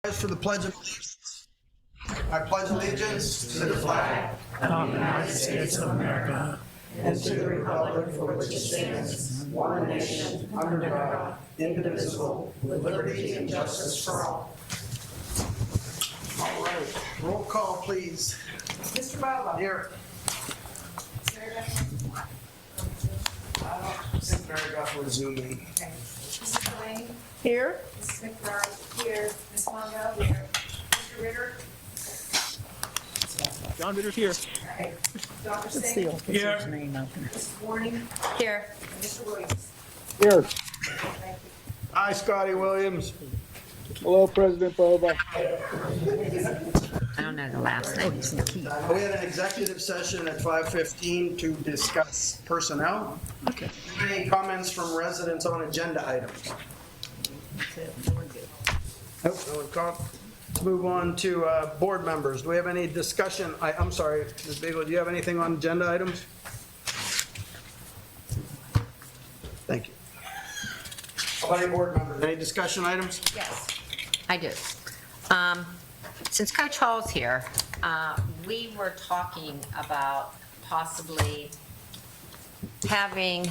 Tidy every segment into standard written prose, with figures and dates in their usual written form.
For the Pledge of Allegiance. I pledge allegiance to the flag of the United States of America and to the republic for which it stands, one nation, under God, indivisible, with liberty and justice for all. All right, roll call, please. Mr. Baba. Here. I don't think Mary Beth was zooming. Okay. Mrs. Delaney? Here. Mrs. McBride? Here. Ms. Longo? Here. Mr. Ritter? John Ritter's here. All right. Dr. Singh? Here. Mrs. Warning? Here. And Mr. Williams? Here. Thank you. Hi, Scotty Williams. Hello, President Boba. I don't know the last name. We had an executive session at 5:15 to discuss personnel. Okay. Any comments from residents on agenda items? Nope, no one caught. Let's move on to board members. Do we have any discussion? I'm sorry, Ms. Beagle, do you have anything on agenda items? Thank you. How about any board members? Any discussion items? Yes, I do. Since Coach Hall's here, we were talking about possibly having,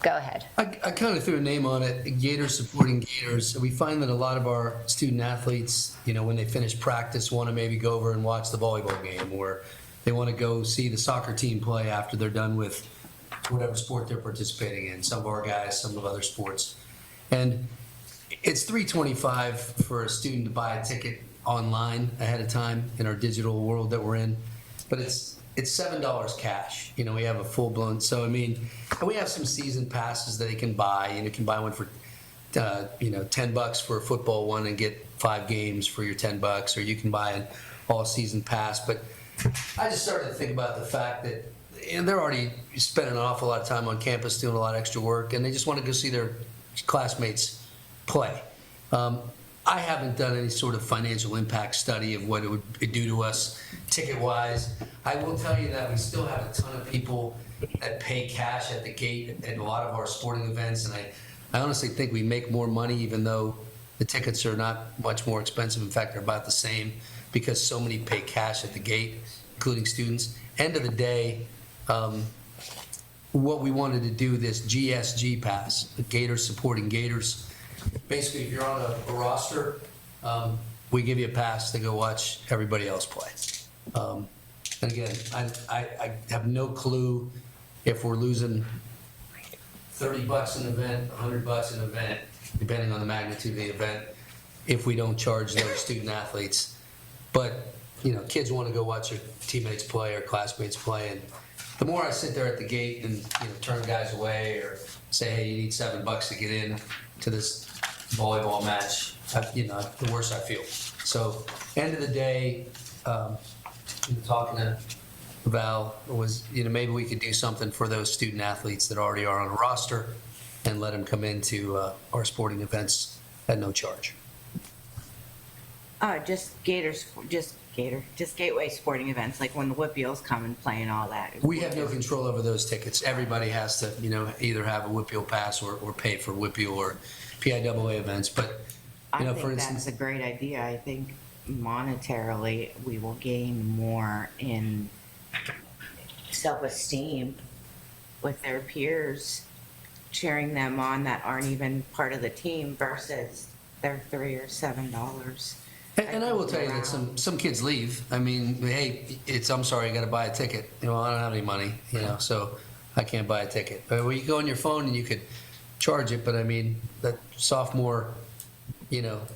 go ahead. I kind of threw a name on it, Gators supporting Gators. We find that a lot of our student athletes, when they finish practice, want to maybe go over and watch the volleyball game, or they want to go see the soccer team play after they're done with whatever sport they're participating in. Some of our guys, some of other sports. And it's $3.25 for a student to buy a ticket online ahead of time in our digital world that we're in. But it's $7 cash. We have a full-blown, and we have some season passes that they can buy. You can buy one for, $10 for a football one and get 5 games for your $10, or you can buy an all-season pass. But I just started to think about the fact that they're already spending an awful lot of time on campus doing a lot of extra work, and they just want to go see their classmates play. I haven't done any sort of financial impact study of what it would do to us ticket-wise. I will tell you that we still have a ton of people that pay cash at the gate at a lot of our sporting events, and I honestly think we make more money even though the tickets are not much more expensive. In fact, they're about the same because so many pay cash at the gate, including students. End of the day, what we wanted to do, this GSG pass, the Gators supporting Gators, basically, if you're on a roster, we give you a pass to go watch everybody else play. And again, I have no clue if we're losing $30 an event, $100 an event, depending on the magnitude of the event, if we don't charge those student athletes. But, kids want to go watch their teammates play or classmates play. And the more I sit there at the gate and, turn guys away or say, hey, you need $7 to get in to this volleyball match, the worse I feel. So, end of the day, talking to Val was, maybe we could do something for those student athletes that already are on a roster and let them come into our sporting events at no charge. Just Gateway sporting events, like when the Whippeals come and play and all that. We have no control over those tickets. Everybody has to, either have a Whippeal pass or pay for Whippeal or PIAA events. But, I think for instance, that's a great idea. I think monetarily we will gain more in self-esteem with their peers, cheering them on that aren't even part of the team versus their $3 or $7. And I will tell you that some kids leave. Hey, I'm sorry, you got to buy a ticket. I don't have any money, so I can't buy a ticket. But well, you go on your phone and you could charge it. But that sophomore,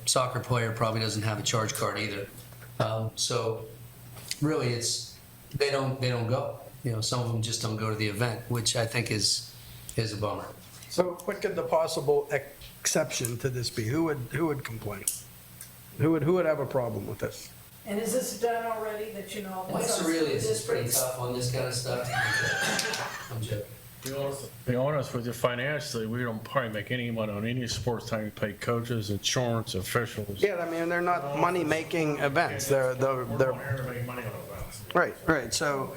soccer player probably doesn't have a charge card either. So really, they don't go. Some of them just don't go to the event, which I think is a bummer. So what could the possible exception to this be? Who would complain? Who would have a problem with this? And is this done already that you know? Mike's Aurelius is pretty tough on this kind of stuff. I'm joking. Be honest with you, financially, we don't probably make any money on any sports time. We pay coaches, insurance, officials. Yeah, they're not money-making events. They're We're not here to make money on events. right. So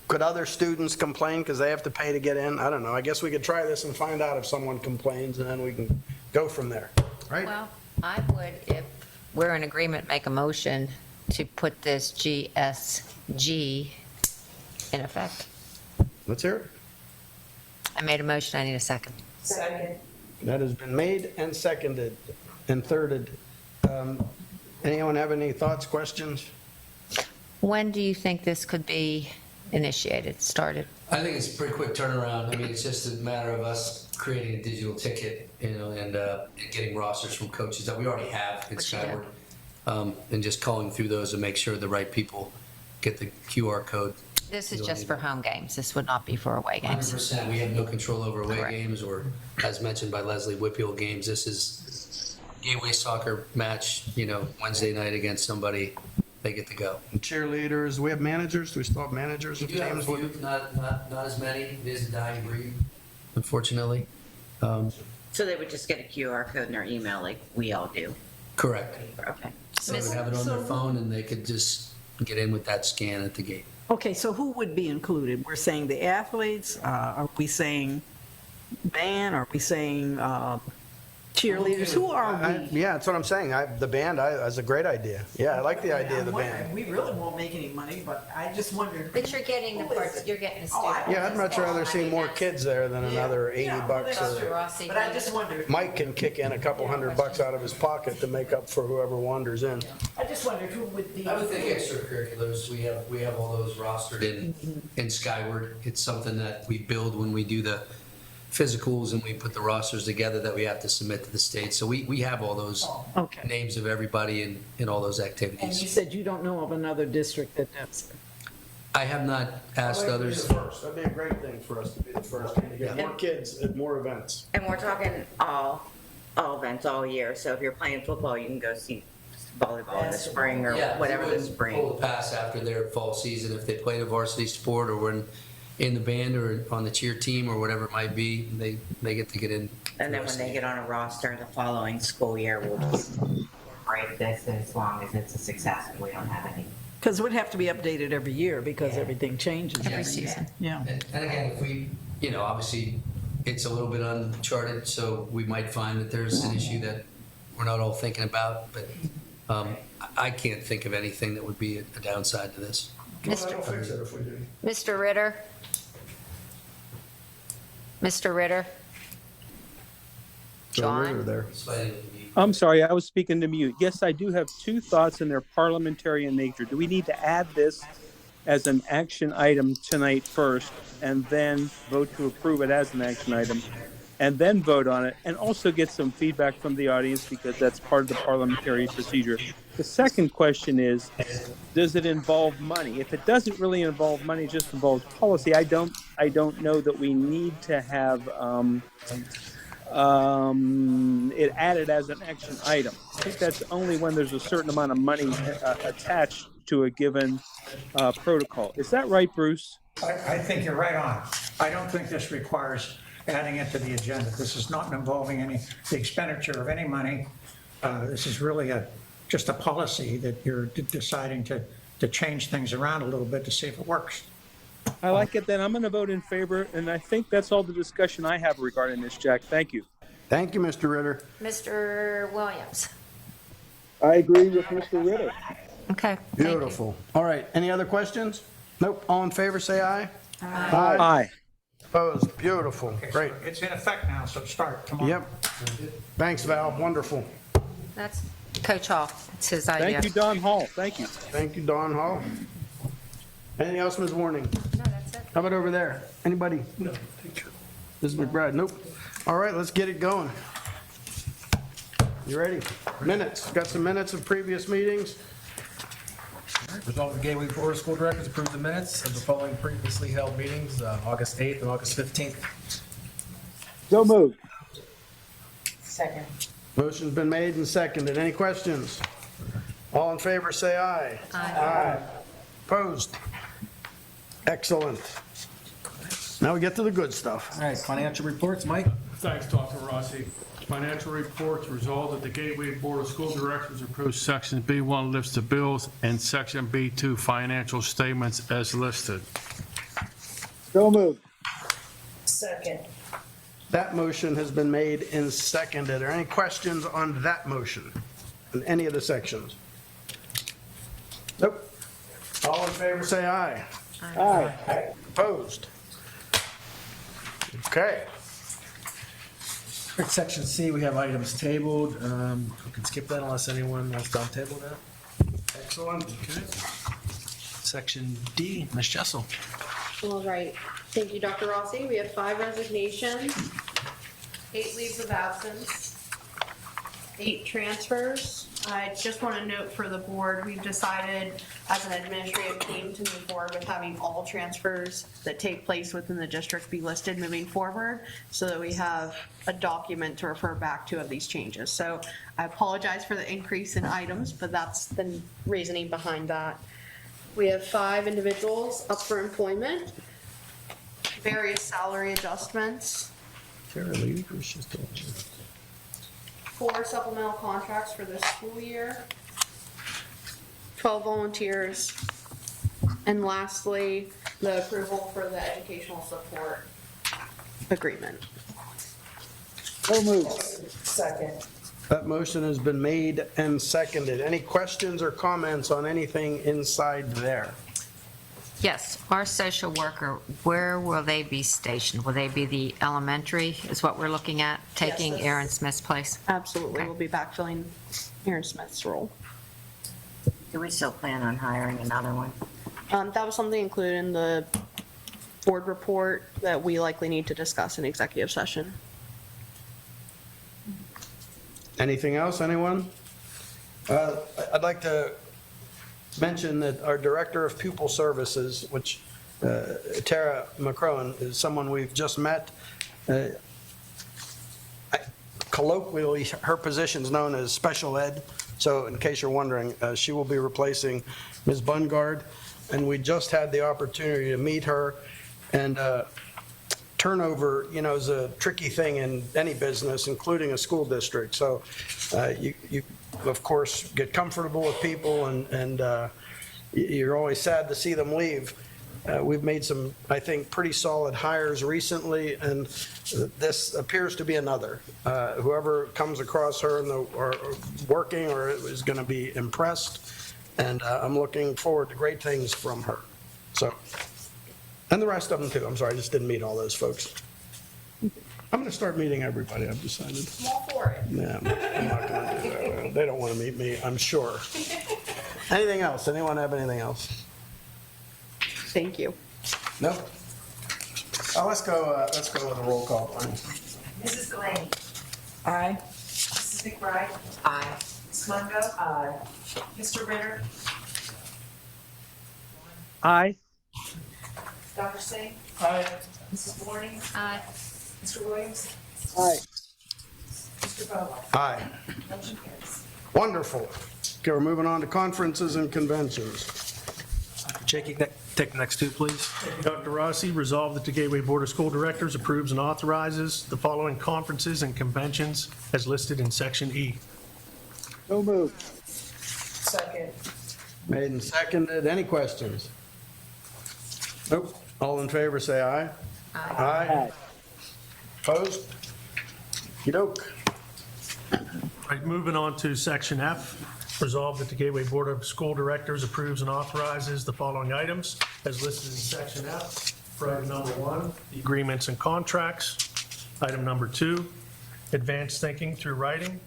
could other students complain because they have to pay to get in? I don't know. I guess we could try this and find out if someone complains, and then we can go from there, right? Well, I would, if we're in agreement, make a motion to put this GSG in effect. Let's hear it. I made a motion, I need a second. Second. That has been made and seconded and thirded. Anyone have any thoughts, questions? When do you think this could be initiated, started? I think it's a pretty quick turnaround. I mean, it's just a matter of us creating a digital ticket, and getting rosters from coaches that we already have in Which you do. Skyward. And just calling through those to make sure the right people get the QR code. This is just for home games. This would not be for away games. 100%, we have no control over away Correct. games, or, as mentioned by Leslie, Whitfield games. This is gateway soccer match, Wednesday night against somebody, they get to go. Cheerleaders, we have managers, do we still have managers We of do have a teams? few, not as many. It is a dying breed, unfortunately. So they would just get a QR code in their email like we all do. Correct. Okay. So they would have it on their phone, and they could just get in with that scan at the gate. Okay, so who would be included? We're saying the athletes, are we saying band, are we saying cheerleaders? Who are we? Yeah, that's what I'm saying. The band, that's a great idea. Yeah, I like the idea of the I'm wondering, band. we really won't make any money, but I just wondered. But you're getting the parts, you're getting the Oh, I- students. Yeah, I'd much rather see more kids there than another 80 Yeah, bucks. that's or- true. Rossi. But I just wondered, Mike can kick in a couple $100 out of his pocket to make up for whoever wanders in. I just wondered who would be. I would think extracurriculars, we have all those rostered in Skyward. It's something that we build when we do the physicals and we put the rosters together that we have to submit to the state. So we have all those Okay. names of everybody in all those And you activities. said you don't know of another district that does. I have not asked others. That'd be a great thing for us to be the first, to get more kids at more events. And we're talking all events all year. So if you're playing football, you can go see volleyball in the spring or Yeah, whatever we the wouldn't spring. Pull the pass after their fall season if they played a varsity sport or were in the band or on the cheer team or whatever it might be. They get to get in. And then when they get on a roster the following school year, we'll just break this as long as it's a success and we don't have any. Because it would have to be updated every year because everything changes. Every season. Yeah. And again, if we, obviously, it's a little bit uncharted, so we might find that there's an issue that we're not all thinking about, but I can't think of anything that would be a downside to this. That'll fix it if we do. Mr. Ritter? Mr. Ritter? John? There. I'm sorry, I was speaking to mute. Yes, I do have two thoughts, and they're parliamentary in nature. Do we need to add this as an action item tonight first, and then vote to approve it as an action item, and then vote on it, and also get some feedback from the audience, because that's part of the parliamentary procedure? The second question is, does it involve money? If it doesn't really involve money, it just involves policy, I don't know that we need to have it added as an action item. I think that's only when there's a certain amount of money attached to a given protocol. Is that right, Bruce? I think you're right on. I don't think this requires adding it to the agenda. This is not involving the expenditure of any money. This is really just a policy that you're deciding to change things around a little bit to see if it works. I like it. Then I'm going to vote in favor, and I think that's all the discussion I have regarding this, Jack. Thank you. Thank you, Mr. Ritter. Mr. Williams? I agree with Mr. Ritter. Okay. thank you. Beautiful. All right, any other questions? Nope, all in favor, say aye. Aye. Opposed, beautiful, Okay, so great. it's in effect now, so start tomorrow. Yep. Thanks, Val, wonderful. That's Coach Hall. It's his idea. Thank you, Don Hall. Thank you. Thank you, Don Hall. Anything else, Ms. Warning? No, that's it. How about over there? Anybody? No, teacher. This is McBride, nope. All right, let's get it going. You ready? Minutes, got some minutes of previous meetings. Resolved, the Gateway Board of School Directors approve the minutes of the following previously held meetings, August 8th and August 15th. So moved. Second. Motion's been made and seconded. Any questions? All in favor, say aye. Aye. Opposed? Excellent. Now we get to the good stuff. All right, financial reports, Mike? Thanks, Dr. Rossi. Financial reports resolved that the Gateway Board of School Directors approves Section B1 list of bills and Section B2 financial statements as listed. So moved. Second. That motion has been made and seconded. Are there any questions on that motion in any of the sections? Nope. All in favor, say aye. Aye. Opposed? Okay. In section C, we have items tabled. We can skip that unless anyone wants to untable that. Excellent. Okay. Section D, Ms. Jessel. All right. Thank you, Dr. Rossi. We have 5 resignations, 8 leaves of absence, 8 transfers. I just want to note for the board, we've decided as an administrative team to move forward with having all transfers that take place within the district be listed moving forward so that we have a document to refer back to of these changes. So I apologize for the increase in items, but that's the reasoning behind that. We have 5 individuals up for employment, various salary adjustments, 4 supplemental contracts for this school year, 12 volunteers, and lastly, the approval for the educational support agreement. Second. That motion has been made and seconded. Any questions or comments on anything inside there? Yes, our social worker, where will they be stationed? Will they be the elementary, is what we're looking at, taking that's- Aaron Smith's place? Absolutely, Okay. we'll be backfilling Aaron Smith's role. Do we still plan on hiring another one? That was something included in the board report that we likely need to discuss in executive session. Anything else, anyone? I'd like to mention that our Director of Pupil Services, which Tara McCrone is someone we've just met. Colloquially, her position is known as special ed. So in case you're wondering, she will be replacing Ms. Bungard. And we just had the opportunity to meet her. And turnover, is a tricky thing in any business, including a school district. So you of course, get comfortable with people, and you're always sad to see them leave. We've made some, I think, pretty solid hires recently, and this appears to be another. Whoever comes across her or working or is going to be impressed, and I'm looking forward to great things from her. So, and the rest of them too. I'm sorry, I just didn't meet all those folks. I'm going to start meeting everybody, I've decided. I'm all for it. Yeah, I'm not going to do that. They don't want to meet me, I'm sure. Anything else? Anyone have anything else? Thank you. No? Let's go with a roll call. Mrs. Delaney. Aye. Mrs. McBride. Aye. Ms. Mungo. Aye. Mr. Ritter. Aye. Dr. Singh. Aye. Mrs. Warning. Aye. Mr. Williams. Aye. Mr. Bowen. Aye. Motion carries. Wonderful. Okay, we're moving on to conferences and conventions. Jake, you can take the next 2, please. Dr. Rossi, resolved that the Gateway Board of School Directors approves and authorizes the following conferences and conventions as listed in Section E. So moved. Second. Made and seconded. Any questions? Nope. All in favor, say aye. Aye. Opposed? Okey-doke. Right, moving on to Section F. Resolved that the Gateway Board of School Directors approves and authorizes the following items as listed in Section F. For item number 1, the agreements and contracts. Item number 2, advanced thinking through writing.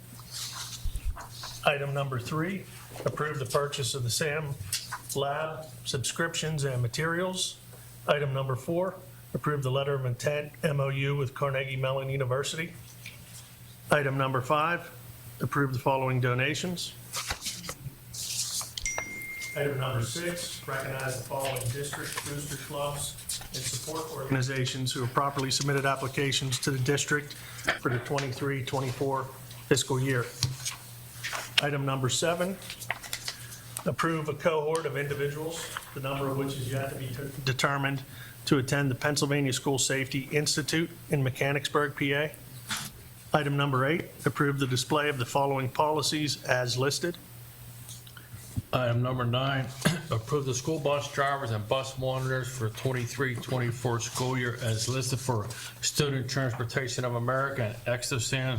Item number 3, approve the purchase of the SAM Lab subscriptions and materials. Item number 4, approve the letter of intent MOU with Carnegie Mellon University. Item number 5, approve the following donations. Item number 6, recognize the following district booster clubs and support organizations who have properly submitted applications to the district for the 23-24 fiscal year. Item number 7, approve a cohort of individuals, the number of which is yet to be determined, to attend the Pennsylvania School Safety Institute in Mechanicsburg, PA. Item number 8, approve the display of the following policies as listed. Item number 9, approve the school bus drivers and bus monitors for 23-24 school year as listed for Student Transportation of America and Exosan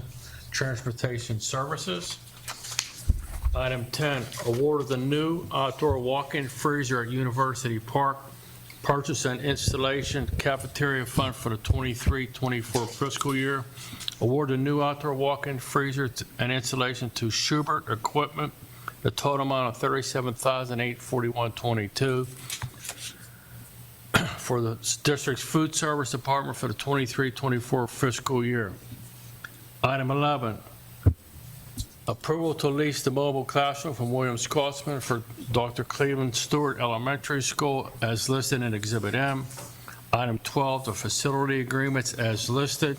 Transportation Services. Item 10, award of the new outdoor walk-in freezer at University Park. Purchase and installation cafeteria fund for the 23-24 fiscal year. Award the new outdoor walk-in freezer and installation to Schubert Equipment. The total amount of $37,841.22 for the district's food service department for the 23-24 fiscal year. Item 11, approval to lease the mobile classroom from Williams Scotsman for Dr. Cleveland Stewart Elementary School as listed in Exhibit M. Item 12, the facility agreements as listed.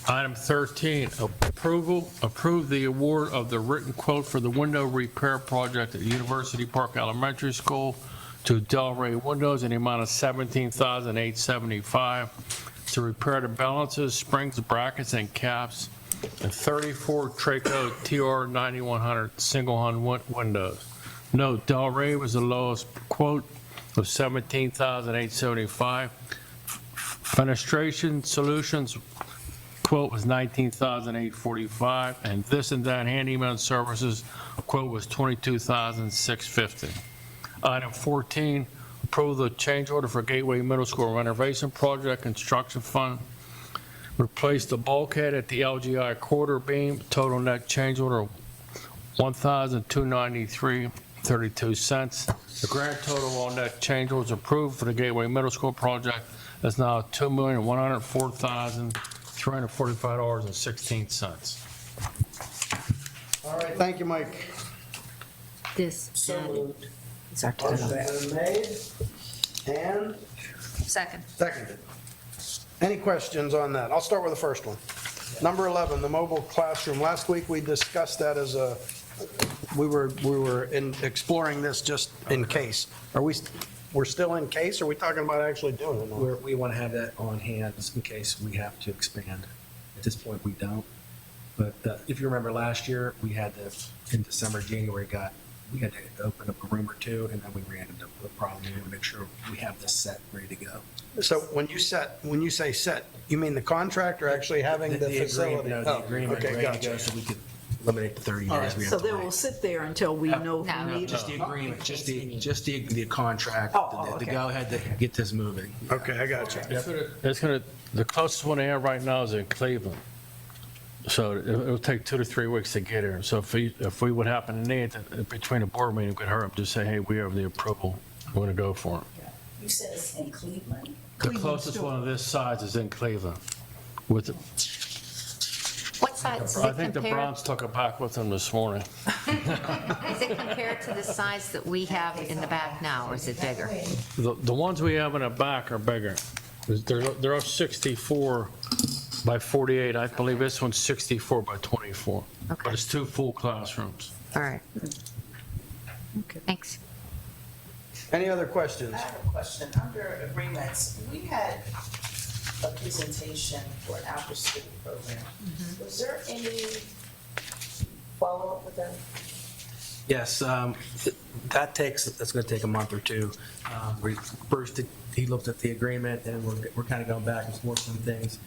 Item 13, approve the award of the written quote for the window repair project at University Park Elementary School to Delray Windows in the amount of $17,875 to repair the balances, springs, brackets, and caps and 34 Traco TR 9100 single-hung windows. Note, Delray was the lowest quote of $17,875. Fenestration Solutions quote was $19,845, and This and That Handyman Services quote was $22,650. Item 14, approve the change order for Gateway Middle School renovation project construction fund. Replace the bulkhead at the LGI quarter beam. Total net change order of $1,293.32. The grand total on net change orders approved for the Gateway Middle School project is now $2,104,345.16. All right, thank you, Mike. This So moved. is our Motion total. been made and Second. seconded. Any questions on that? I'll start with the first one. Number 11, the mobile classroom. Last week, we discussed that as we were exploring this just in case. We're still in case, or are we talking about actually doing it now? We want to have that on hand in case we have to expand. At this point, we don't. But if you remember last year, we had in December, January, we had to open up a room or two, and then we ran into a problem. We want to make sure we have this set, ready to go. So when you say set, you mean the contract or actually having the facility? Agreement, the agreement, Okay, ready to gotcha. go, so we could eliminate the 30 All days right. we So have to they will wait. sit there until we know if No, we need Just it. the agreement, just the contract, Oh, the okay. go-ahead to get this moving. Okay, I got you. The closest one they have right now is in Cleveland. So it'll take 2 to 3 weeks to get here. So if we would happen to need it, between a board meeting, we could hurry up, just say, hey, we have the approval, we're going to go for it. You said it's in Cleveland. The closest one of this size is in Cleveland. With, What size is I it think the compared? Browns took it back with them this morning. Is it compared to the size that we have in the back now, or is it bigger? The ones we have in the back are bigger. They're up 64 by 48. I believe this one's 64 by 24. Okay. But it's 2 full classrooms. All right. Thanks. Any other questions? I have a question. Under agreements, we had a presentation for an after-school program. Was there any follow-up with that? Yes, that's going to take a month or two. First, he looked at the agreement, and we're kind of going back and forth on things.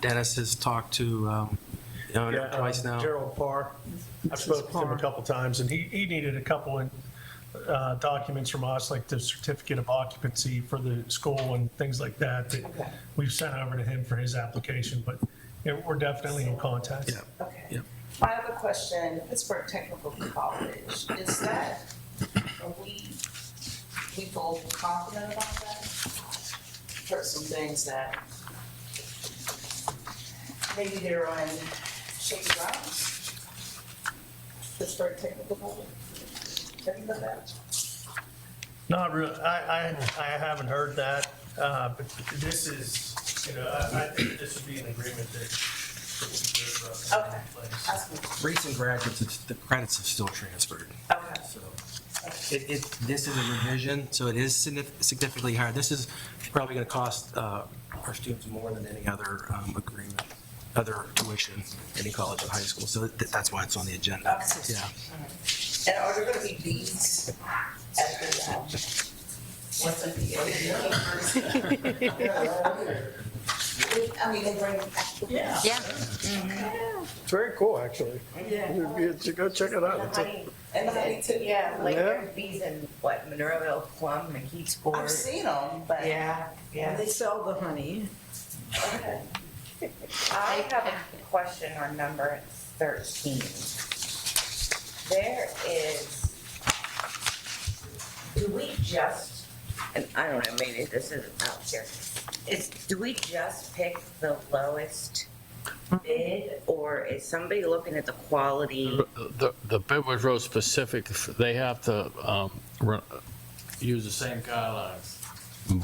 Dennis has talked to the owner twice now. Gerald Parr. I've spoken to him a couple times, and he needed a couple of documents from us, like the certificate of occupancy for the school and things like that, that Okay. we've sent over to him for his application, but we're definitely in contact. Yeah. Okay. Yep. My other question, Pittsburgh Technical College, is that, are we feel confident about that? Heard some things that maybe they're on shaky grounds. Pittsburgh Technical College. Have you heard that? Not really, I haven't heard that, but this is, I think this would be an agreement that would be good for us to have in place. That's good. Recent graduates, the credits have still transferred. Okay. So this is a revision, so it is significantly higher. This is probably going to cost our students more than any other agreement, other tuition, any college or high school. So that's why it's on the agenda. Okay. Yeah. And are there gonna be bees at the, what's the bee? I mean, they bring. Yeah. Yeah. It's very cool, actually. Yeah. You should go check it out. It's a- Honey, And the honey too. yeah, like Yeah. there's bees in what, Monroeville, Plum, and Heatsport. I've seen them, but. Yeah, yeah. They sell the honey. Okay. I have a question on number 13. There is, do we just, and I don't know, maybe this isn't out here, do we just pick the lowest bid, or is somebody looking at the quality? The bid was real specific. They have to use the same guidelines.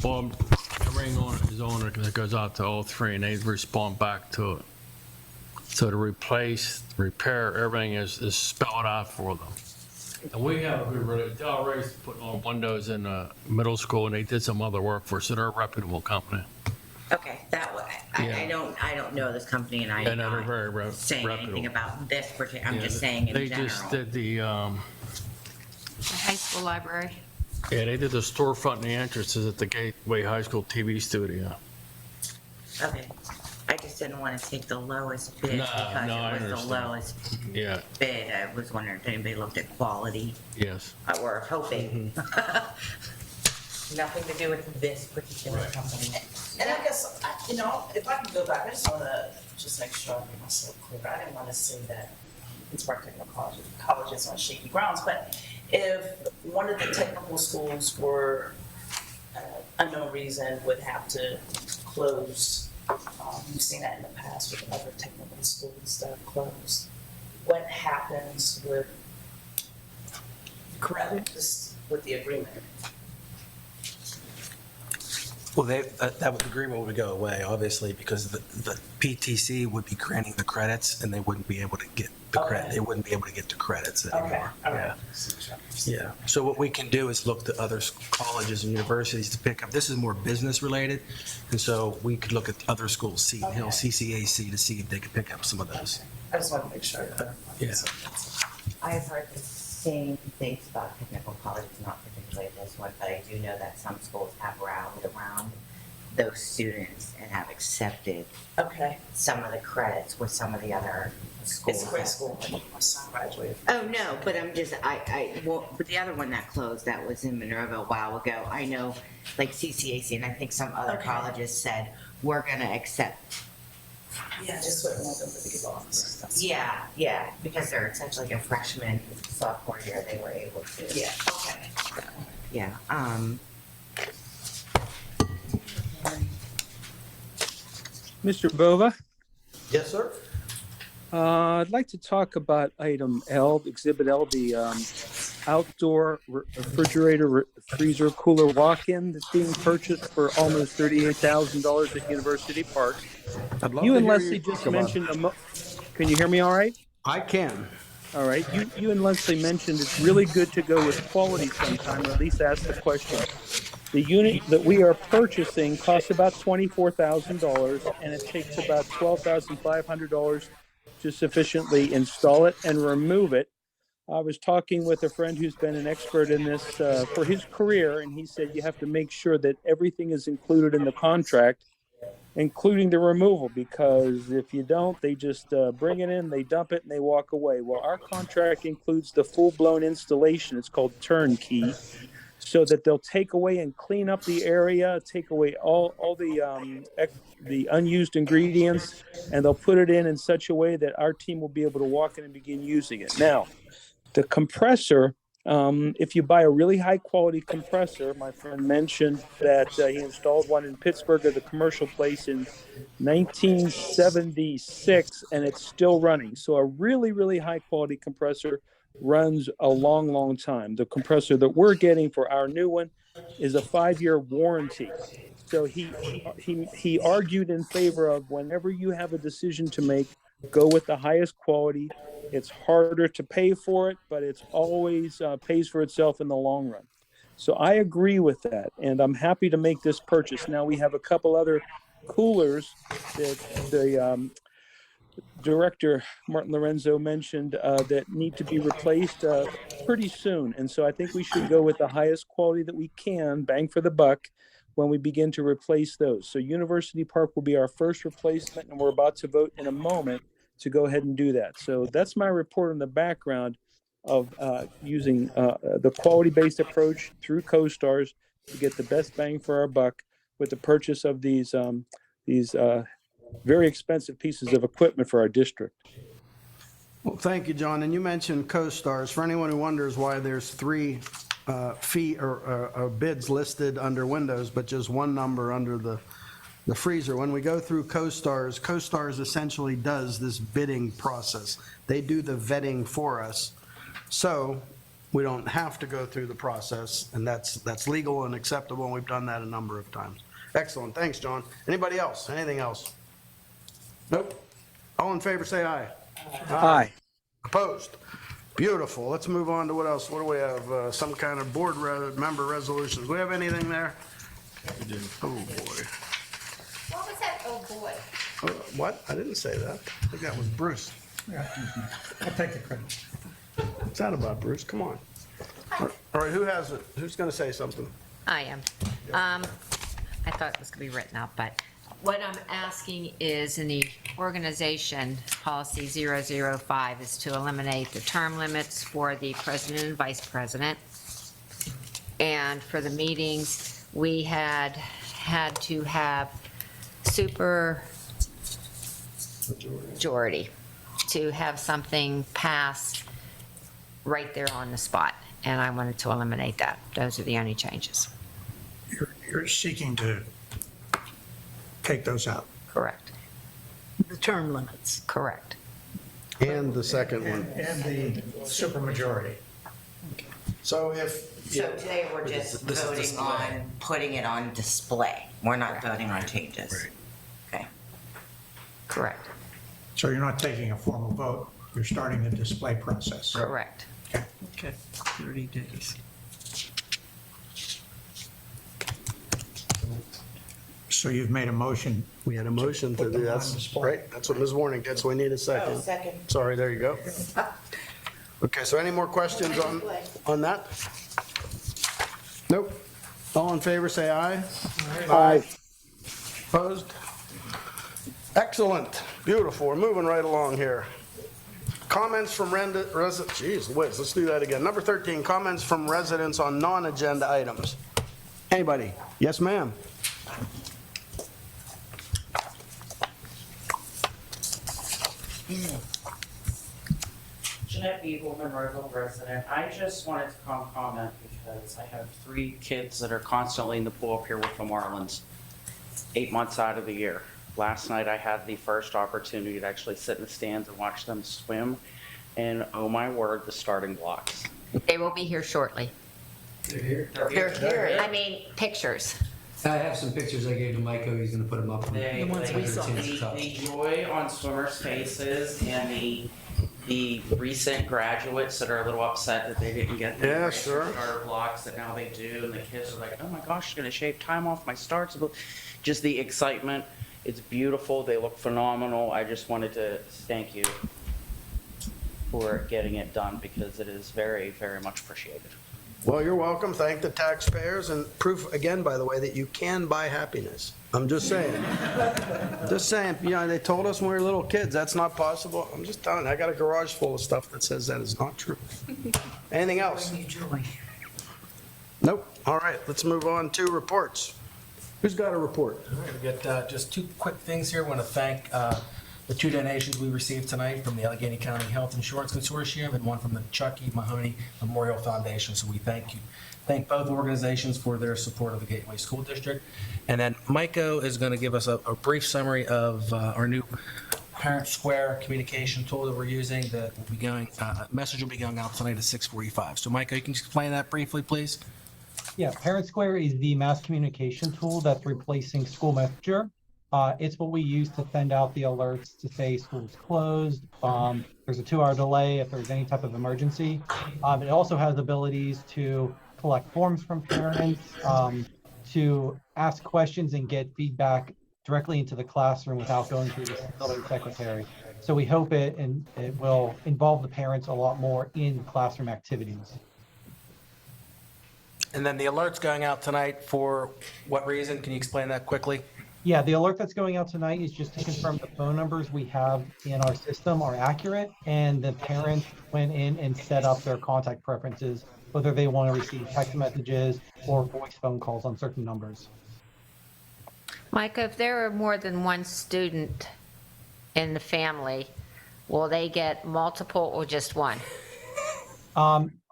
Bob, the ring owner is owner that goes out to all three, and they respond back to it. So to replace, repair, everything is spelled out for them. And we have a good, they already put on windows in the middle school, and they did some other work for us, so they're a reputable company. Okay, that way, I don't know this company, and Yeah, no, they're I'm very not saying anything reputable. about this particular, I'm Yeah, just saying in They general. just did the, The high school library. yeah, they did the storefront and the entrances at the Gateway High School TV studio. Okay, I just didn't want to take the lowest bid No, because no, I it was the understand. lowest Yeah, bid. I was wondering if anybody looked at quality, yes. or hoping. Mm-hmm. Nothing to do with this particular company. And I guess, you know, if I can go back, I just wanna just make sure I make myself clear. I didn't wanna say that Pittsburgh Technical College is on shaky grounds, but if one of the technical schools were, unknown reason, would have to close, we've seen that in the past with other technical schools that have closed. What happens with with the agreement? Well, that agreement would go away, obviously, because the PTC would be granting the credits, and they wouldn't be able to get the credit. They wouldn't be able to get the credits Okay, anymore. all right. Yeah. So what we can do is look to other colleges and universities to pick up. This is more business related, and so we could look at other schools, Seton Hill, Okay. CCAC, to see if they could pick up some of those. I just wanted to make sure. Yeah. I've heard the same things about technical colleges, not particularly this one, but I do know that some schools have rallied around those students and have accepted Okay. some of the credits with some of the other schools. It's a great school. My son graduated. Oh, no, but I'm just, well, but the other one that closed, that was in Minerva a while ago, I know, like CCAC, and I think some other Okay. colleges said, we're gonna accept. Yeah, just wouldn't want them to be lost. That's- Yeah, because they're essentially like a freshman, sophomore year, they were able to. Yeah, okay. Yeah, Mr. Bova, Yes, sir. I'd like to talk about item L, Exhibit L, the outdoor refrigerator, freezer, cooler walk-in that's being purchased for almost $38,000 at University Park. I'd love You to and hear Leslie talk just about it. mentioned, can you hear me all right? I can. All right, you and Leslie mentioned it's really good to go with quality sometime, or at least ask the question. The unit that we are purchasing costs about $24,000, and it takes about $12,500 to sufficiently install it and remove it. I was talking with a friend who's been an expert in this for his career, and he said you have to make sure that everything is included in the contract, including the removal, because if you don't, they just bring it in, they dump it, and they walk away. Well, our contract includes the full-blown installation. It's called turnkey, so that they'll take away and clean up the area, take away all the unused ingredients, and they'll put it in such a way that our team will be able to walk in and begin using it. Now, the compressor, if you buy a really high quality compressor, my friend mentioned that he installed one in Pittsburgh at a commercial place in 1976, and it's still running. So a really, really high quality compressor runs a long, long time. The compressor that we're getting for our new one is a 5-year warranty. So he argued in favor of, whenever you have a decision to make, go with the highest quality. It's harder to pay for it, but it's always pays for itself in the long run. So I agree with that, and I'm happy to make this purchase. Now we have a couple other coolers that Director Martin Lorenzo mentioned that need to be replaced pretty soon. And so I think we should go with the highest quality that we can, bang for the buck, when we begin to replace those. So University Park will be our first replacement, and we're about to vote in a moment to go ahead and do that. So that's my report on the background of using the quality-based approach through CoStars to get the best bang for our buck with the purchase of these very expensive pieces of equipment for our district. Well, thank you, John. And you mentioned CoStars. For anyone who wonders why there's three fee or bids listed under Windows, but just one number under the freezer. When we go through CoStars, CoStars essentially does this bidding process. They do the vetting for us. So we don't have to go through the process, and that's legal and acceptable, and we've done that a number of times. Excellent. Thanks, John. Anybody else? Anything else? Nope. All in favor, say aye. Aye. Opposed? Beautiful. Let's move on to what else? What do we have? Some kind of board member resolutions. Do we have anything there? We do. Oh, boy. What was that? Oh, boy. What? I didn't say that. I think that was Bruce. Yeah, I'll take the credit. What's that about, Bruce? Come on. All right, who has it? Who's going to say something? I am. I thought it was going to be written out, but what I'm asking is in the organization policy 005 is to eliminate the term limits for the president and vice president. And for the meetings, we had to have super majority to have something pass right there on the spot. And I wanted to eliminate that. Those are the only changes. You're seeking to take those out. Correct. The term limits. Correct. And the second one. And the supermajority. So if. So today we're just voting on putting it on display. We're not voting on changes. Okay. Correct. So you're not taking a formal vote, you're starting the display process. Correct. Okay, 30 days. So you've made a motion. We had a motion to do that. Right, that's what Ms. Warning did, so we need a second. Second. Sorry, there you go. Okay, so any more questions on that? Nope. All in favor, say aye. Aye. Opposed? Excellent. Beautiful. We're moving right along here. Comments from residents. Geez whiz, let's do that again. Number 13, comments from residents on non-agenda items. Anybody? Yes, ma'am. Jeanette Beagle, Monroeville resident. I just wanted to comment because I have 3 kids that are constantly in the pool up here with the Marlins, 8 months out of the year. Last night I had the first opportunity to actually sit in the stands and watch them swim, and oh my word, the starting blocks. They will be here shortly. They're here. They're here. I mean, pictures. I have some pictures I gave to Micah. He's gonna put them up. The joy on swimmers' faces and the recent graduates that are a little upset that they didn't get the starter blocks that now they do, and the kids are like, oh my gosh, it's gonna shave time off my starts. Just the excitement. It's beautiful. They look phenomenal. I just wanted to thank you for getting it done because it is very, very much appreciated. Well, you're welcome. Thank the taxpayers, and proof again, by the way, that you can buy happiness. I'm just saying. Just saying, you know, they told us when we were little kids, that's not possible. I'm just telling you, I got a garage full of stuff that says that is not true. Anything else? Nope. All right, let's move on to reports. Who's got a report? All right, we got just 2 quick things here. I want to thank the 2 donations we received tonight from the Allegheny County Health Insurance Consortium and one from the Chucky Mahoney Memorial Foundation. So we thank both organizations for their support of the Gateway School District. And then Maiko is going to give us a brief summary of our new Parent Square communication tool that we're using that will be going, message will be going out tonight at 6:45. So Maiko, you can explain that briefly, please? Yeah, Parent Square is the mass communication tool that's replacing School Messenger. It's what we use to send out the alerts to say school's closed. There's a 2-hour delay if there's any type of emergency. It also has abilities to collect forms from parents, to ask questions and get feedback directly into the classroom without going through the building secretary. So we hope it will involve the parents a lot more in classroom activities. And then the alert's going out tonight for what reason? Can you explain that quickly? Yeah, the alert that's going out tonight is just to confirm the phone numbers we have in our system are accurate, and the parents went in and set up their contact preferences, whether they want to receive text messages or voice phone calls on certain numbers. Micah, if there are more than one student in the family, will they get multiple or just one?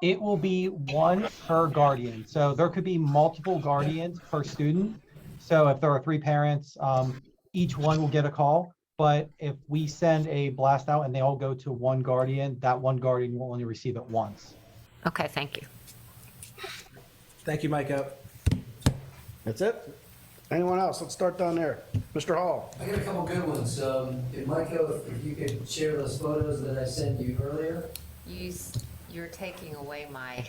It will be one per guardian. So there could be multiple guardians per student. So if there are 3 parents, each one will get a call. But if we send a blast out and they all go to one guardian, that one guardian will only receive it once. Okay, thank you. Thank you, Micah. That's it? Anyone else? Let's start down there. Mr. Hall. I got a couple good ones. Michael, if you could share those photos that I sent you earlier. You're taking away my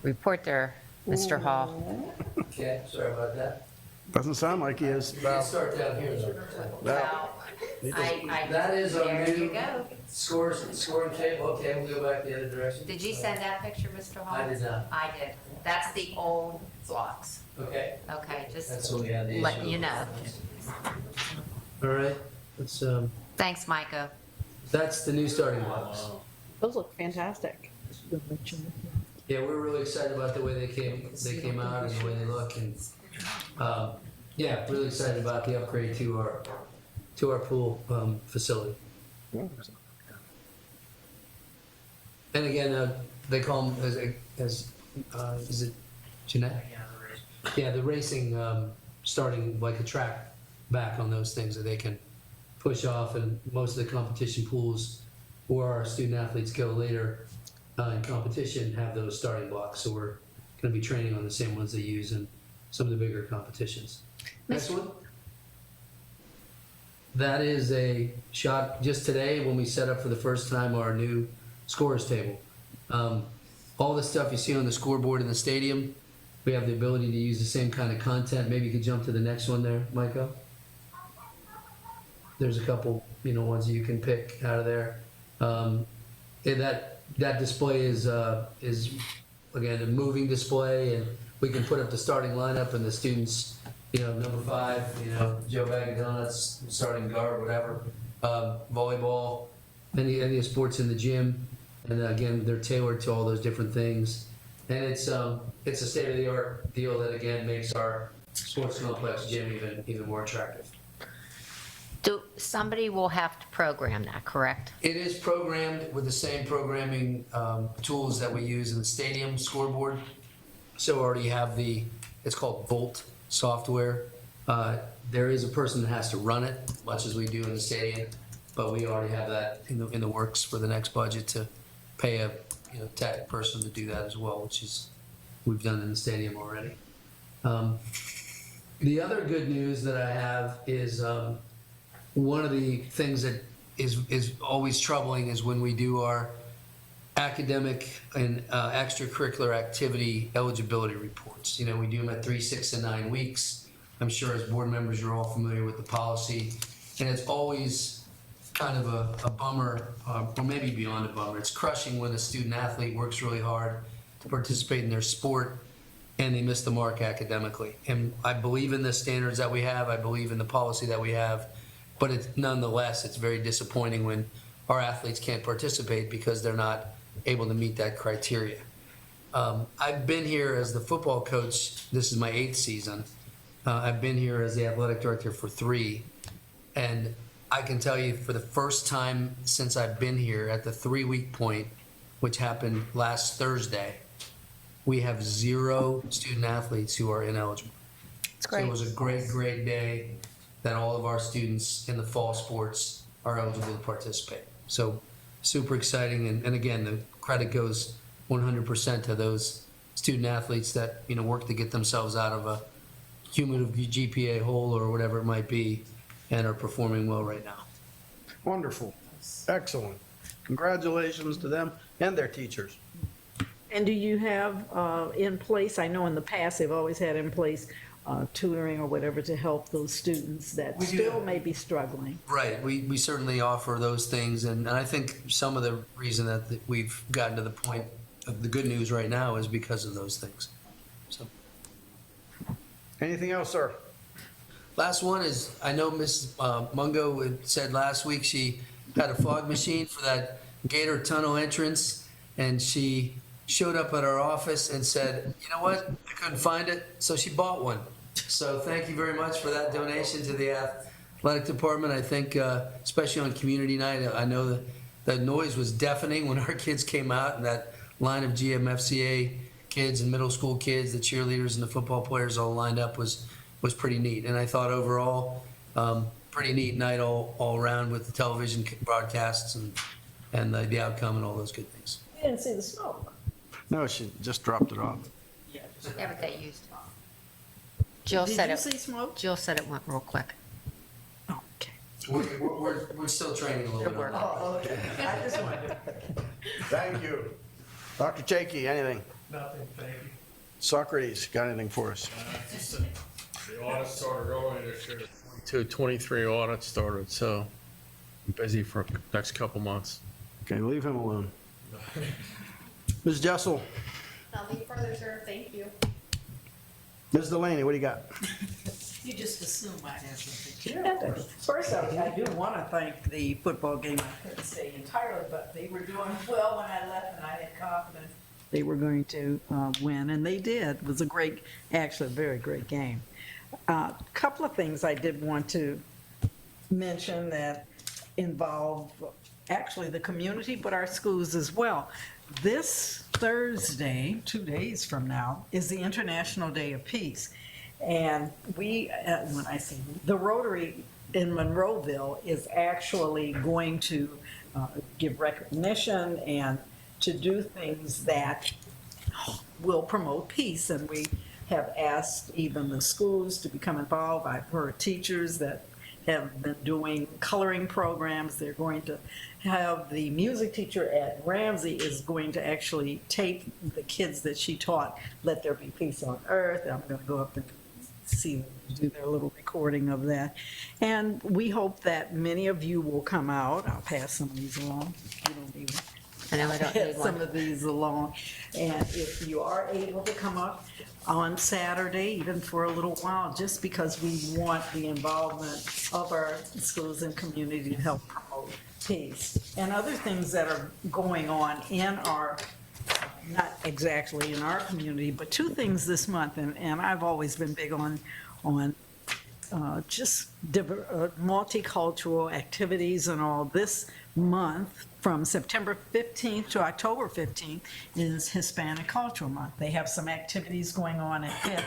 report there, Mr. Hall. Okay, sorry about that. Doesn't sound like he is. You can start down here though. Well, That is our there you new go. scoring table. Okay, we'll go back the other direction. Did you send that picture, Mr. Hall? I did not. I did. That's the old blocks. Okay. Okay, That's just what we had the issue. letting you know. All right, let's, Thanks, Micah. that's the new starting blocks. Those look fantastic. Yeah, we're really excited about the way they came out and the way they look, and yeah, really excited about the upgrade to our pool facility. And again, they call them as is it Jeanette? Yeah, the racing starting like a track back on those things that they can push off, and most of the competition pools where our student athletes go later in competition have those starting blocks. So we're going to be training on the same ones they use in some of the bigger competitions. Next one. That is a shot just today when we set up for the first time our new scores table. All the stuff you see on the scoreboard in the stadium, we have the ability to use the same kind of content. Maybe you could jump to the next one there, Micah. There's a couple, ones that you can pick out of there. That display is again a moving display, and we can put up the starting lineup and the students. Number 5, Joe Bag of Donuts, starting guard, whatever. Volleyball, any of the sports in the gym, and again they're tailored to all those different things. And it's a state-of-the-art deal that again makes our sports complex gym even more attractive. Somebody will have to program that, correct? It is programmed with the same programming tools that we use in the stadium scoreboard. So we already have it's called Volt software. There is a person that has to run it, much as we do in the stadium, but we already have that in the works for the next budget to pay a tech person to do that as well, which is we've done in the stadium already. The other good news that I have is one of the things that is always troubling is when we do our academic and extracurricular activity eligibility reports. We do them at 3, 6, and 9 weeks. I'm sure as board members you're all familiar with the policy, and it's always kind of a bummer, or maybe beyond a bummer. It's crushing when a student athlete works really hard to participate in their sport and they miss the mark academically. And I believe in the standards that we have. I believe in the policy that we have. But nonetheless, it's very disappointing when our athletes can't participate because they're not able to meet that criteria. I've been here as the football coach. This is my 8th season. I've been here as the athletic director for 3. And I can tell you for the first time since I've been here at the 3-week point, which happened last Thursday, we have 0 student athletes who are ineligible. It's great. So it was a great, great day that all of our students in the fall sports are eligible to participate. So super exciting. And again, the credit goes 100% to those student athletes that, work to get themselves out of a cumulative GPA hole or whatever it might be and are performing well right now. Wonderful. Excellent. Congratulations to them and their teachers. And do you have in place, I know in the past they've always had in place, tutoring or whatever to help those students that We do. still may be struggling. Right, we certainly offer those things, and I think some of the reason that we've gotten to the point of the good news right now is because of those things. So, Anything else, sir? last one is, I know Ms. Mungo had said last week she had a fog machine for that Gator Tunnel entrance, and she showed up at our office and said, you know what, I couldn't find it, so she bought one. So thank you very much for that donation to the athletic department. I think, especially on community night, I know that the noise was deafening when our kids came out, and that line of GMFCA kids and middle school kids, the cheerleaders and the football players all lined up was pretty neat. And I thought overall, pretty neat night all around with the television broadcasts and the outcome and all those good things. You didn't see the smoke. No, she just dropped it off. Yeah, but they used it. Jill Did said you it. see smoke? Jill said it went real quick. We're still training a little bit. Oh, okay. I just wondered. Thank you. Dr. Chakey, anything? Nothing, thank you. Socrates, got anything for us? The audit started early this year. 23 audits started, so I'm busy for the next couple months. Okay, leave him alone. Ms. Jessel, Nothing further, sir. Thank you. Ms. Delaney, what do you got? You just assume I have something. First off, I do want to thank the football game. I couldn't stay entirely, but they were doing well when I left, and I had confidence they were going to win, and they did. It was actually a very great game. A couple of things I did want to mention that involve actually the community, but our schools as well. This Thursday, 2 days from now, is the International Day of Peace. And we, when I say the Rotary in Monroeville is actually going to give recognition and to do things that will promote peace. And we have asked even the schools to become involved. I've heard teachers that have been doing coloring programs. They're going to have the music teacher at Ramsey is going to actually tape the kids that she taught, Let There Be Peace on Earth. I'm going to go up and do their little recording of that. And we hope that many of you will come out. I'll pass some of these along. You don't need one. I know I don't need Some one. of these along. And if you are able to come up on Saturday, even for a little while, just because we want the involvement of our schools and community to help promote peace. And other things that are going on in our, not exactly in our community, but two things this month, and I've always been big on just multicultural activities and all. This month, from September 15th to October 15th, is Hispanic Cultural Month. They have some activities going on at Pitt,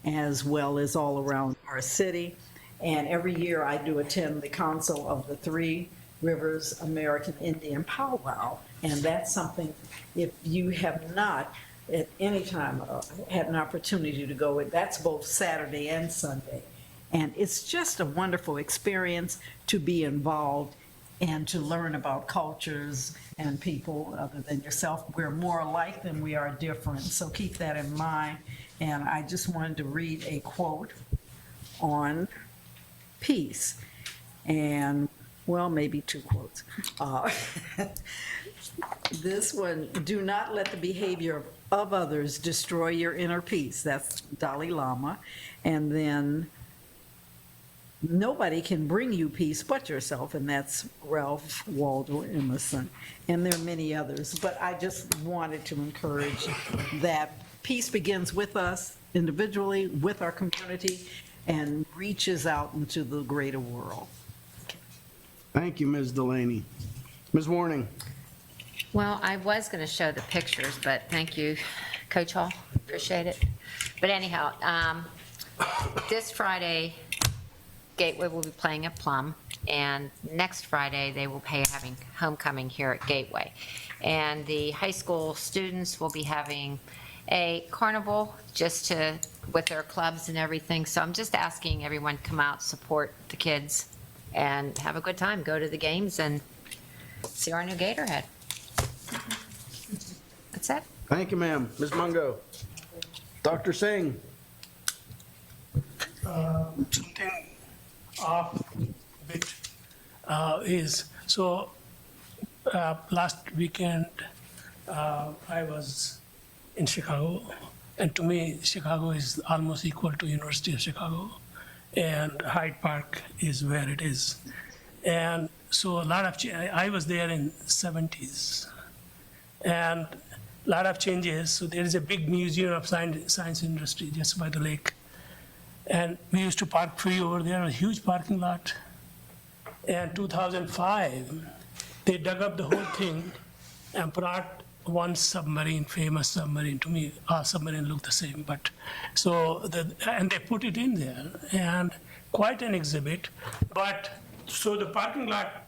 as well as all around our city. And every year I do attend the Council of the Three Rivers American Indian Powwow. And that's something, if you have not at any time had an opportunity to go, that's both Saturday and Sunday. And it's just a wonderful experience to be involved and to learn about cultures and people other than yourself. We're more alike than we are different, so keep that in mind. And I just wanted to read a quote on peace, and well, maybe two quotes. This one, do not let the behavior of others destroy your inner peace. That's Dalai Lama. And then, nobody can bring you peace but yourself, and that's Ralph Waldo Emerson. And there are many others, but I just wanted to encourage that peace begins with us individually, with our community, and reaches out into the greater world. Thank you, Ms. Delaney. Ms. Warning. Well, I was going to show the pictures, but thank you, Coach Hall. Appreciate it. But anyhow, this Friday, Gateway will be playing at Plum, and next Friday, they will be having homecoming here at Gateway. And the high school students will be having a carnival with their clubs and everything. So I'm just asking everyone to come out, support the kids, and have a good time. Go to the games and see our new Gatorhead. That's it. Thank you, ma'am. Ms. Mungo. Dr. Singh. something off bit is, so last weekend I was in Chicago, and to me Chicago is almost equal to University of Chicago, and Hyde Park is where it is. And so a lot of, I was there in 70s, and a lot of changes. So there is a big museum of science industry just by the lake. And we used to park free over there, a huge parking lot. And 2005, they dug up the whole thing and brought one submarine, famous submarine. To me, our submarine looked the same, but and they put it in there, and quite an exhibit. But so the parking lot,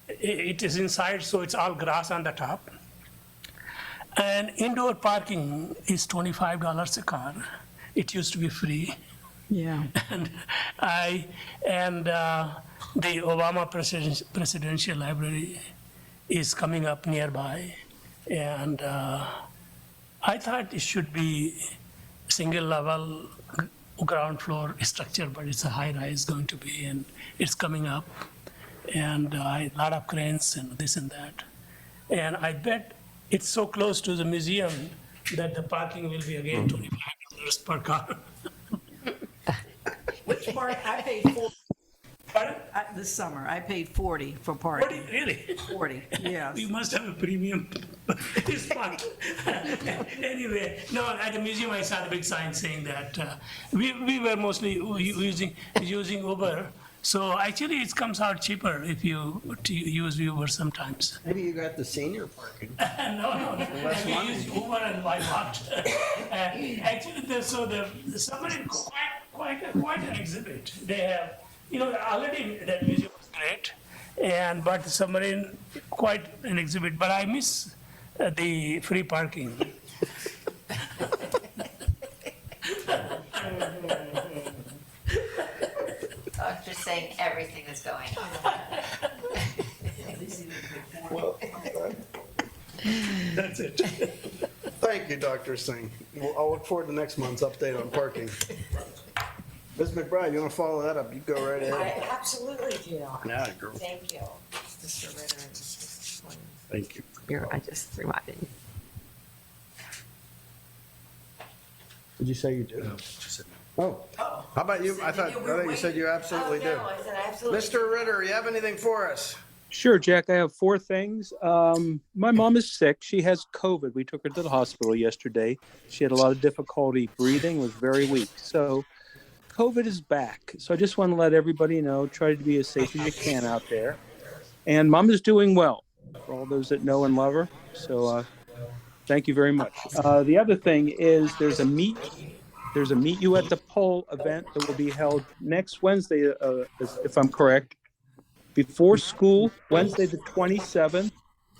it is inside, so it's all grass on the top. And indoor parking is $25 a car. It used to be free. Yeah. And the Obama Presidential Library is coming up nearby, and I thought it should be single level ground floor structure, but it's a high rise going to be, and it's coming up, and a lot of cranes and this and that. And I bet it's so close to the museum that the parking will be again $25 per car. Which part, I paid this summer, I paid 40 for parking. 40, really? 40, yes. You must have a premium spot. Anyway, no, at the museum I saw the big sign saying that we were mostly using Uber. So actually it comes out cheaper if you use Uber sometimes. Maybe you got the senior parking. No. We use Uber and I walked. Actually, the submarine quite an exhibit. They have, already that museum was great, but the submarine quite an exhibit. But I miss the free parking. I'm just saying everything is going on. That's it. Thank you, Dr. Singh. I'll look forward to next month's update on parking. Ms. McBride, you want to follow that up? You go right ahead. I absolutely do. Yeah, girl. Thank you. Mr. Ritter and Mrs. Williams. Thank you. Here, I just reminded you. Did you say you do? No, she said Oh, how about you? I thought you said you absolutely do. No, I said absolutely. Mr. Ritter, you have anything for us? Sure, Jack. I have 4 things. My mom is sick. She has COVID. We took her to the hospital yesterday. She had a lot of difficulty breathing, was very weak. So COVID is back. So I just want to let everybody know, try to be as safe as you can out there. And mom is doing well, for all those that know and love her. So thank you very much. The other thing is there's a Meet You at the Pole event that will be held next Wednesday, if I'm correct. Before school, Wednesday the 27th,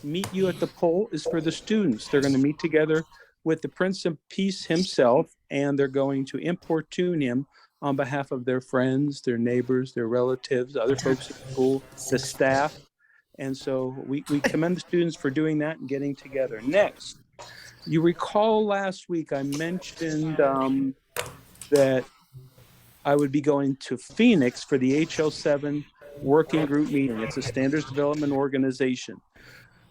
Meet You at the Pole is for the students. They're going to meet together with the Prince of Peace himself, and they're going to importune him on behalf of their friends, their neighbors, their relatives, other folks at school, the staff. And so we commend the students for doing that and getting together. Next, you recall last week I mentioned that I would be going to Phoenix for the HL7 working group meeting. It's a standards development organization.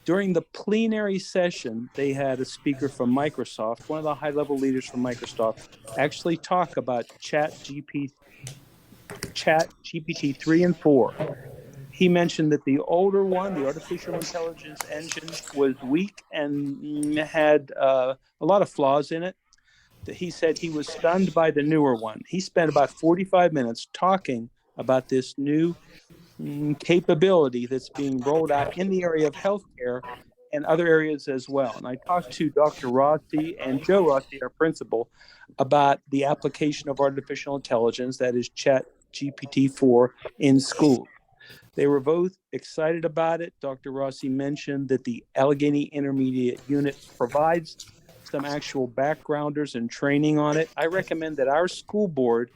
During the plenary session, they had a speaker from Microsoft, one of the high-level leaders from Microsoft, actually talk about Chat GPT 3 and 4. He mentioned that the older one, the artificial intelligence engine, was weak and had a lot of flaws in it. He said he was stunned by the newer one. He spent about 45 minutes talking about this new capability that's being rolled out in the area of healthcare and other areas as well. And I talked to Dr. Rossi and Joe Rossi, our principal, about the application of artificial intelligence, that is Chat GPT-4, in school. They were both excited about it. Dr. Rossi mentioned that the Allegheny Intermediate Unit provides some actual backgrounders and training on it. I recommend that our school board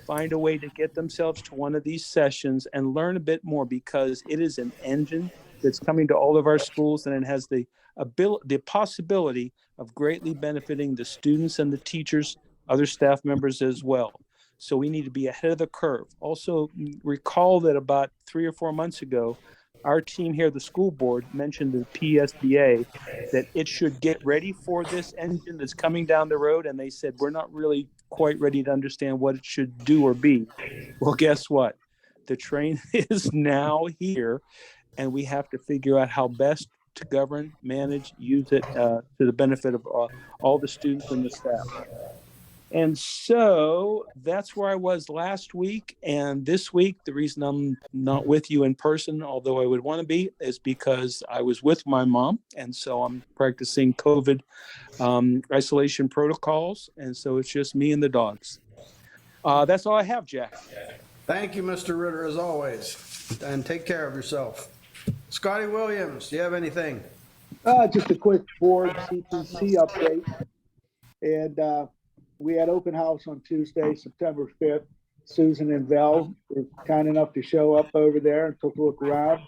find a way to get themselves to one of these sessions and learn a bit more, because it is an engine that's coming to all of our schools, and it has the possibility of greatly benefiting the students and the teachers, other staff members as well. So we need to be ahead of the curve. Also, recall that about 3 or 4 months ago, our team here, the school board, mentioned to the PSBA that it should get ready for this engine that's coming down the road. And they said, we're not really quite ready to understand what it should do or be. Well, guess what? The train is now here, and we have to figure out how best to govern, manage, use it to the benefit of all the students and the staff. And so that's where I was last week. And this week, the reason I'm not with you in person, although I would want to be, is because I was with my mom. And so I'm practicing COVID isolation protocols. And so it's just me and the dogs. That's all I have, Jack. Thank you, Mr. Ritter, as always. And take care of yourself. Scotty Williams, do you have anything? Just a quick board CPC update. And we had open house on Tuesday, September 5th. Susan and Val were kind enough to show up over there and took a look around.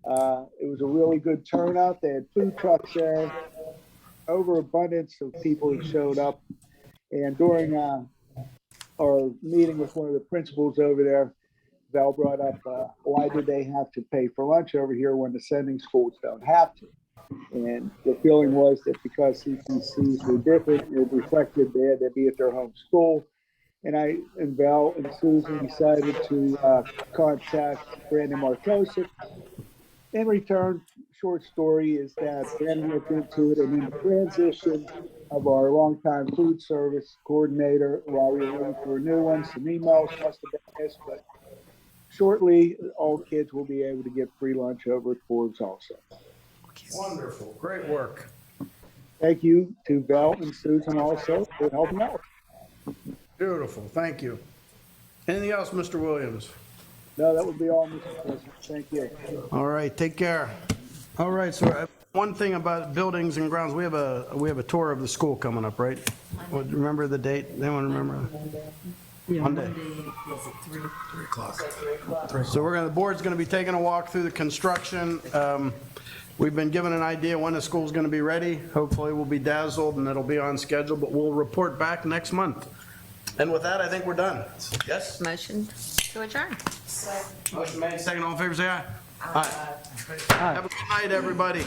It was a really good turnout. They had food trucks there, overabundance of people who showed up. And during our meeting with one of the principals over there, Val brought up, why did they have to pay for lunch over here when the sending schools don't have to? And the feeling was that because CPCs were different, it reflected they had to be at their home school. And Val and Susan decided to contact Brandon Markosik. In return, short story is that Brandon looked into it, and in the transition of our longtime food service coordinator, while we were waiting for a new one, some emails must have been missed, but shortly, all kids will be able to get free lunch over at Forbes also. Wonderful. Great work. Thank you to Val and Susan also for helping out. Beautiful. Thank you. Anything else, Mr. Williams? No, that would be all, Mr. President. Thank you. All right. Take care. All right. So one thing about buildings and grounds, we have a tour of the school coming up, right? Remember the date? Anyone remember? Yeah, Monday. Was it 3 o'clock? So the board's going to be taking a walk through the construction. We've been given an idea when the school's going to be ready. Hopefully we'll be dazzled and it'll be on schedule, but we'll report back next month. And with that, I think we're done. Yes? Motion to adjourn. Motion made, second. All in favor, say aye. Aye. Have a good night, everybody.